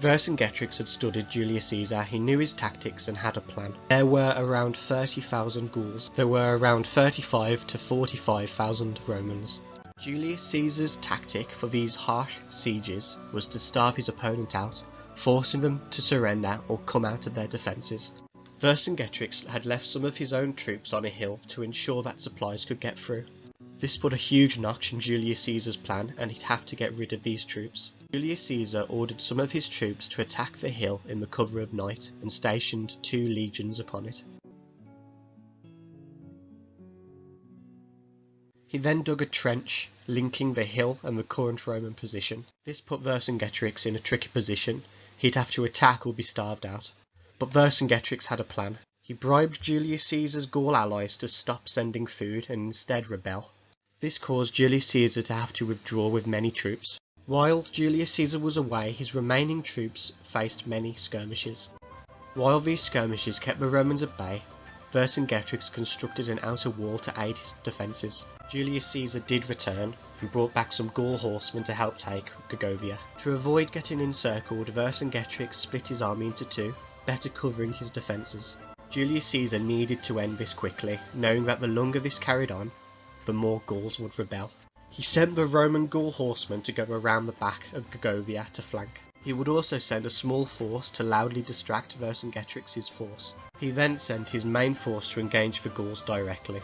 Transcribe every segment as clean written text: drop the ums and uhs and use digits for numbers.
Vercingetorix had studied Julius Caesar, he knew his tactics and had a plan. There were around 30,000 Gauls. There were around 35 to 45,000 Romans. Julius Caesar's tactic for these harsh sieges was to starve his opponent out, forcing them to surrender or come out of their defences. Vercingetorix had left some of his own troops on a hill to ensure that supplies could get through. This put a huge notch in Julius Caesar's plan, and he'd have to get rid of these troops. Julius Caesar ordered some of his troops to attack the hill in the cover of night and stationed 2 legions upon it. He then dug a trench linking the hill and the current Roman position. This put Vercingetorix in a tricky position. He'd have to attack or be starved out. But Vercingetorix had a plan. He bribed Julius Caesar's Gaul allies to stop sending food and instead rebel. This caused Julius Caesar to have to withdraw with many troops. While Julius Caesar was away, his remaining troops faced many skirmishes. While these skirmishes kept the Romans at bay, Vercingetorix constructed an outer wall to aid his defences. Julius Caesar did return and brought back some Gaul horsemen to help take Gergovia. To avoid getting encircled, Vercingetorix split his army into 2, better covering his defences. Julius Caesar needed to end this quickly, knowing that the longer this carried on, the more Gauls would rebel. He sent the Roman Gaul horsemen to go around the back of Gergovia to flank. He would also send a small force to loudly distract Vercingetorix's force. He then sent his main force to engage the Gauls directly.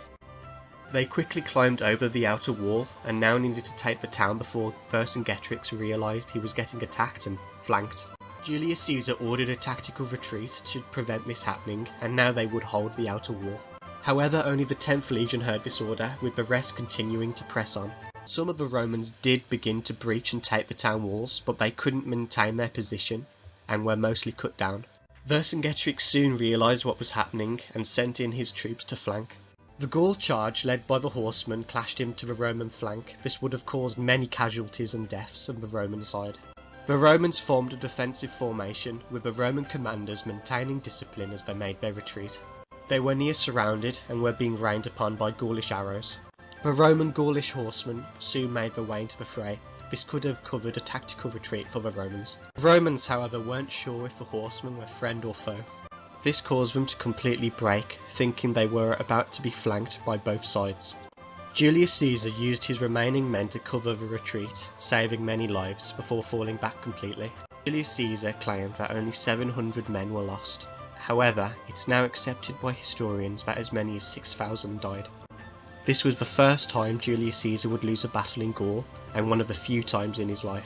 They quickly climbed over the outer wall and now needed to take the town before Vercingetorix realised he was getting attacked and flanked. Julius Caesar ordered a tactical retreat to prevent this happening, and now they would hold the outer wall. However, only the 10th Legion heard this order, with the rest continuing to press on. Some of the Romans did begin to breach and take the town walls, but they couldn't maintain their position and were mostly cut down. Vercingetorix soon realised what was happening and sent in his troops to flank. The Gaul charge led by the horsemen clashed into the Roman flank. This would have caused many casualties and deaths on the Roman side. The Romans formed a defensive formation, with the Roman commanders maintaining discipline as they made their retreat. They were near surrounded and were being rained upon by Gaulish arrows. The Roman Gaulish horsemen soon made their way into the fray. This could have covered a tactical retreat for the Romans. The Romans, however, weren't sure if the horsemen were friend or foe. This caused them to completely break, thinking they were about to be flanked by both sides. Julius Caesar used his remaining men to cover the retreat, saving many lives before falling back completely. Julius Caesar claimed that only 700 men were lost. However, it's now accepted by historians that as many as 6,000 died. This was the first time Julius Caesar would lose a battle in Gaul, and one of the few times in his life.